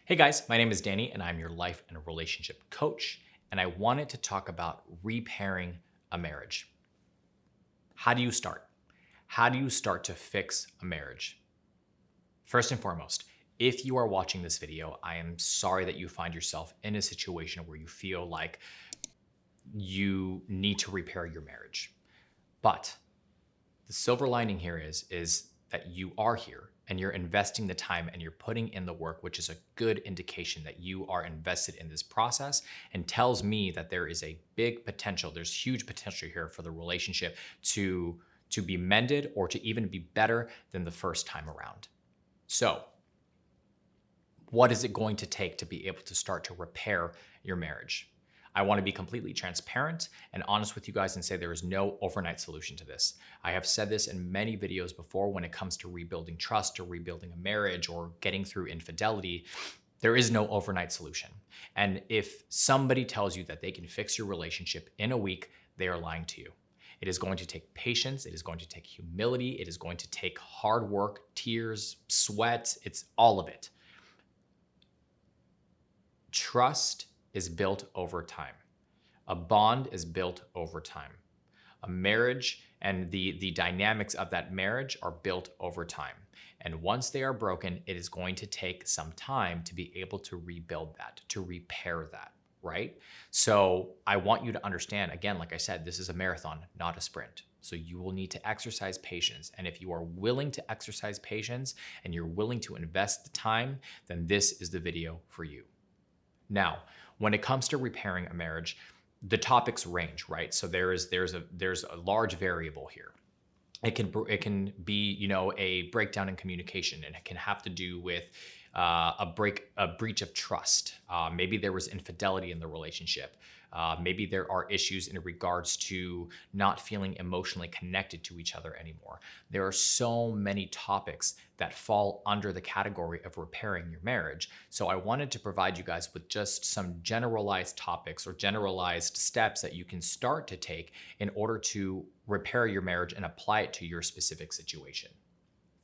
Hey guys, my name is Danny and I'm your life and relationship coach. And I wanted to talk about repairing a marriage. How do you start? How do you start to fix a marriage? First and foremost, if you are watching this video, I am sorry that you find yourself in a situation where you feel like you need to repair your marriage. But the silver lining here is that you are here and you're investing the time and you're putting in the work, which is a good indication that you are invested in this process and tells me that there is a big potential. There's huge potential here for the relationship to be mended or to even be better than the first time around. So, what is it going to take to be able to start to repair your marriage? I want to be completely transparent and honest with you guys and say there is no overnight solution to this. I have said this in many videos before when it comes to rebuilding trust or rebuilding a marriage or getting through infidelity. There is no overnight solution. And if somebody tells you that they can fix your relationship in a week, they are lying to you. It is going to take patience. It is going to take humility. It is going to take hard work, tears, sweat. It's all of it. Trust is built over time. A bond is built over time. A marriage and the dynamics of that marriage are built over time. And once they are broken, it is going to take some time to be able to rebuild that, to repair that, right? So I want you to understand, again, like I said, this is a marathon, not a sprint. So you will need to exercise patience. And if you are willing to exercise patience and you're willing to invest the time, then this is the video for you. Now, when it comes to repairing a marriage, the topics range, right? So there's a large variable here. It can be, a breakdown in communication, and it can have to do with a breach of trust. Maybe there was infidelity in the relationship. Maybe there are issues in regards to not feeling emotionally connected to each other anymore. There are so many topics that fall under the category of repairing your marriage. So I wanted to provide you guys with just some generalized topics or generalized steps that you can start to take in order to repair your marriage and apply it to your specific situation.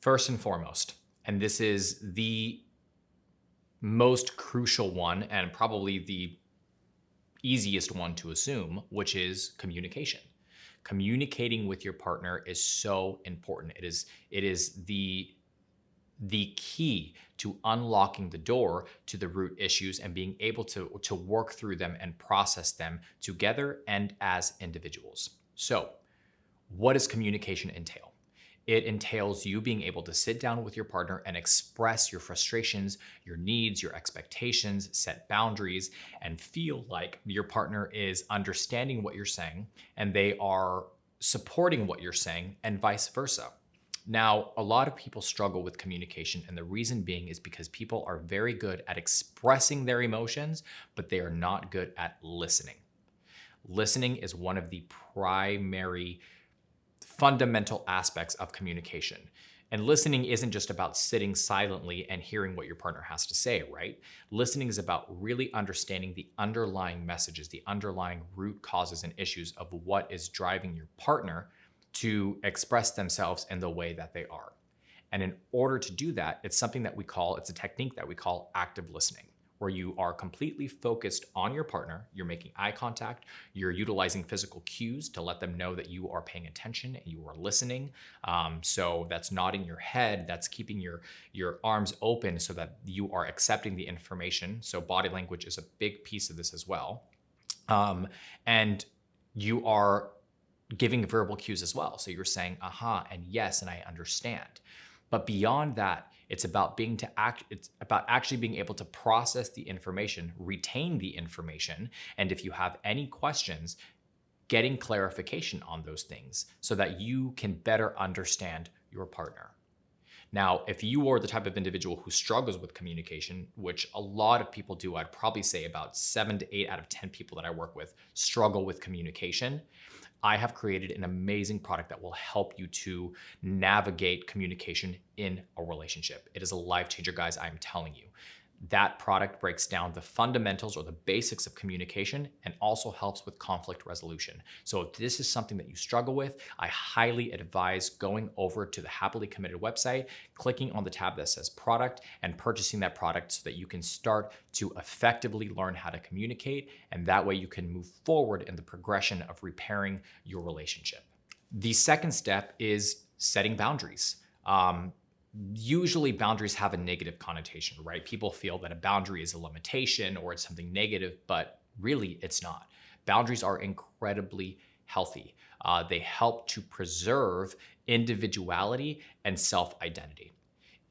First and foremost, and this is the most crucial one and probably the easiest one to assume, which is communication. Communicating with your partner is so important. It is the key to unlocking the door to the root issues and being able to work through them and process them together and as individuals. So, what does communication entail? It entails you being able to sit down with your partner and express your frustrations, your needs, your expectations, set boundaries, and feel like your partner is understanding what you're saying and they are supporting what you're saying, and vice versa. Now, a lot of people struggle with communication, and the reason being is because people are very good at expressing their emotions, but they are not good at listening. Listening is one of the primary fundamental aspects of communication. And listening isn't just about sitting silently and hearing what your partner has to say, right? Listening is about really understanding the underlying messages, the underlying root causes and issues of what is driving your partner to express themselves in the way that they are. And in order to do that, it's a technique that we call active listening, where you are completely focused on your partner, you're making eye contact, you're utilizing physical cues to let them know that you are paying attention and you are listening. So that's nodding your head, that's keeping your arms open so that you are accepting the information. So body language is a big piece of this as well. And you are giving verbal cues as well. So you're saying, aha, and yes, and I understand. But beyond that, it's about actually being able to process the information, retain the information, and if you have any questions, getting clarification on those things so that you can better understand your partner. Now, if you are the type of individual who struggles with communication, which a lot of people do, I'd probably say about 7 to 8 out of 10 people that I work with struggle with communication. I have created an amazing product that will help you to navigate communication in a relationship. It is a life changer, guys, I'm telling you. That product breaks down the fundamentals or the basics of communication and also helps with conflict resolution. So if this is something that you struggle with, I highly advise going over to the Happily Committed website, clicking on the tab that says product and purchasing that product so that you can start to effectively learn how to communicate. And that way you can move forward in the progression of repairing your relationship. The second step is setting boundaries. Usually boundaries have a negative connotation, right? People feel that a boundary is a limitation or it's something negative, but really it's not. Boundaries are incredibly healthy. They help to preserve individuality and self-identity.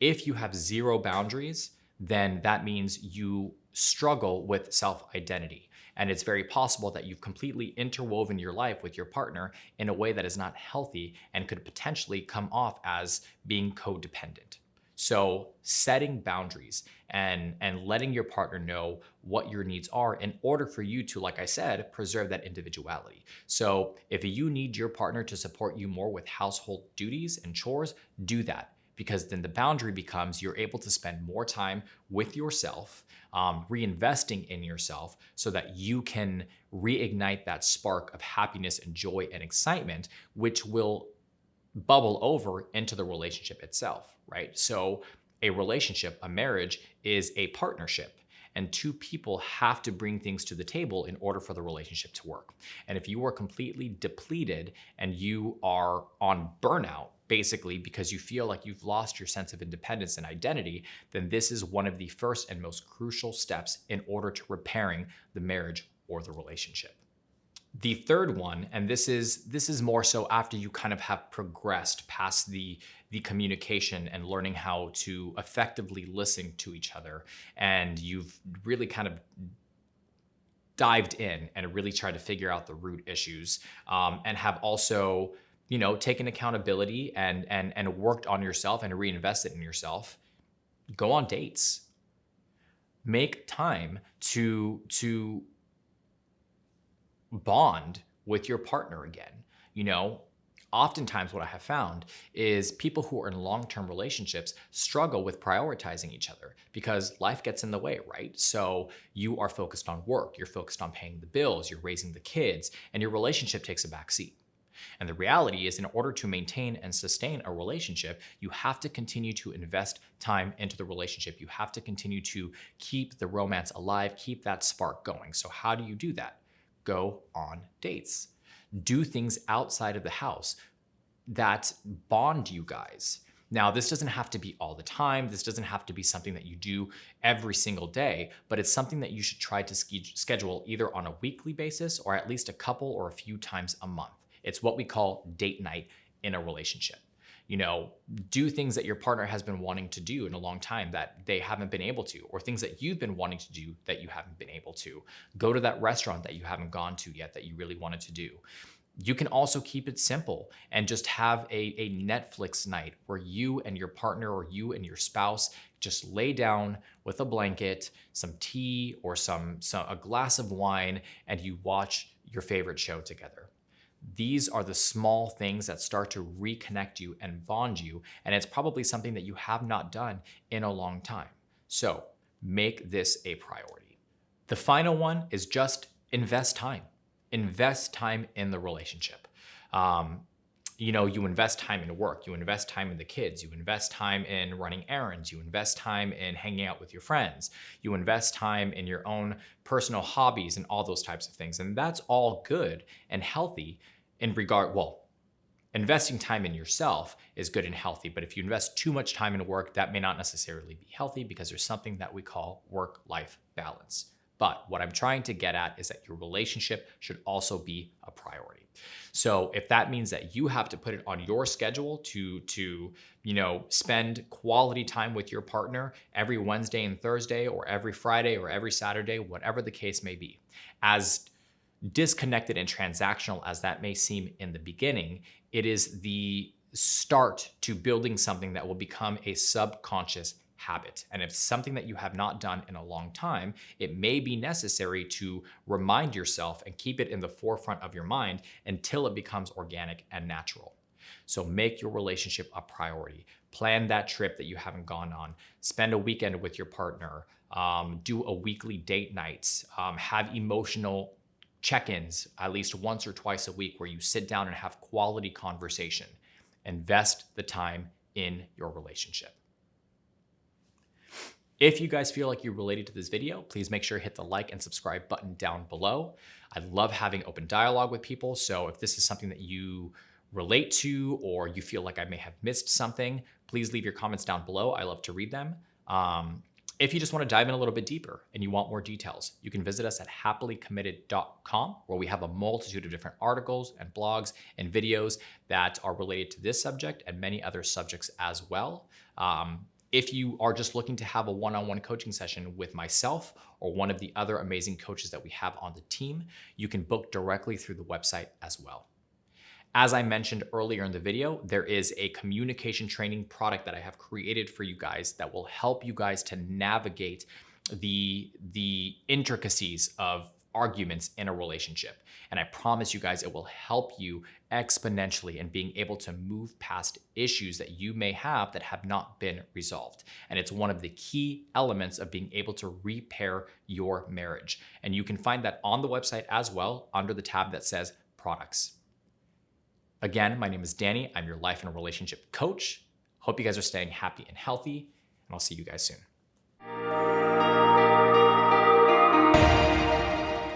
If you have zero boundaries, then that means you struggle with self-identity. And it's very possible that you've completely interwoven your life with your partner in a way that is not healthy and could potentially come off as being codependent. So setting boundaries and letting your partner know what your needs are in order for you to, like I said, preserve that individuality. So if you need your partner to support you more with household duties and chores, do that. Because then the boundary becomes you're able to spend more time with yourself, reinvesting in yourself so that you can reignite that spark of happiness and joy and excitement, which will bubble over into the relationship itself, right? So a relationship, a marriage, is a partnership. And two people have to bring things to the table in order for the relationship to work. And if you are completely depleted and you are on burnout, basically because you feel like you've lost your sense of independence and identity, then this is one of the first and most crucial steps in order to repairing the marriage or the relationship. The third one, and this is more so after you kind of have progressed past the communication and learning how to effectively listen to each other, and you've really kind of dived in and really tried to figure out the root issues, and have also, taken accountability and worked on yourself and reinvested in yourself. Go on dates. Make time to bond with your partner again. Oftentimes what I have found is people who are in long-term relationships struggle with prioritizing each other because life gets in the way, right? So you are focused on work, you're focused on paying the bills, you're raising the kids, and your relationship takes a back seat. And the reality is, in order to maintain and sustain a relationship, you have to continue to invest time into the relationship. You have to continue to keep the romance alive, keep that spark going. So how do you do that? Go on dates. Do things outside of the house that bond you guys. Now, this doesn't have to be all the time. This doesn't have to be something that you do every single day, but it's something that you should try to schedule either on a weekly basis or at least a couple or a few times a month. It's what we call date night in a relationship. Do things that your partner has been wanting to do in a long time that they haven't been able to, or things that you've been wanting to do that you haven't been able to. Go to that restaurant that you haven't gone to yet that you really wanted to do. You can also keep it simple and just have a Netflix night where you and your partner or you and your spouse just lay down with a blanket, some tea, or a glass of wine, and you watch your favorite show together. These are the small things that start to reconnect you and bond you, and it's probably something that you have not done in a long time. So make this a priority. The final one is just invest time. Invest time in the relationship. You invest time in work, you invest time in the kids, you invest time in running errands, you invest time in hanging out with your friends, you invest time in your own personal hobbies and all those types of things. And that's all good and healthy investing time in yourself is good and healthy, but if you invest too much time in work, that may not necessarily be healthy because there's something that we call work-life balance. But what I'm trying to get at is that your relationship should also be a priority. So if that means that you have to put it on your schedule to spend quality time with your partner every Wednesday and Thursday, or every Friday or every Saturday, whatever the case may be, as disconnected and transactional as that may seem in the beginning, it is the start to building something that will become a subconscious habit. And if it's something that you have not done in a long time, it may be necessary to remind yourself and keep it in the forefront of your mind until it becomes organic and natural. So make your relationship a priority. Plan that trip that you haven't gone on. Spend a weekend with your partner. do a weekly date night, have emotional check-ins at least once or twice a week where you sit down and have quality conversation. Invest the time in your relationship. If you guys feel like you related to this video, please make sure to hit the like and subscribe button down below. I love having open dialogue with people. So if this is something that you relate to, or you feel like I may have missed something, please leave your comments down below. I love to read them. If you just want to dive in a little bit deeper and you want more details, you can visit us at happilycommitted.com, where we have a multitude of different articles and blogs and videos that are related to this subject and many other subjects as well. If you are just looking to have a one-on-one coaching session with myself or one of the other amazing coaches that we have on the team, you can book directly through the website as well. As I mentioned earlier in the video, there is a communication training product that I have created for you guys that will help you guys to navigate the intricacies of arguments in a relationship. And I promise you guys, it will help you exponentially in being able to move past issues that you may have that have not been resolved. And it's one of the key elements of being able to repair your marriage. And you can find that on the website as well under the tab that says products. Again, my name is Danny. I'm your life and relationship coach. Hope you guys are staying happy and healthy, and I'll see you guys soon.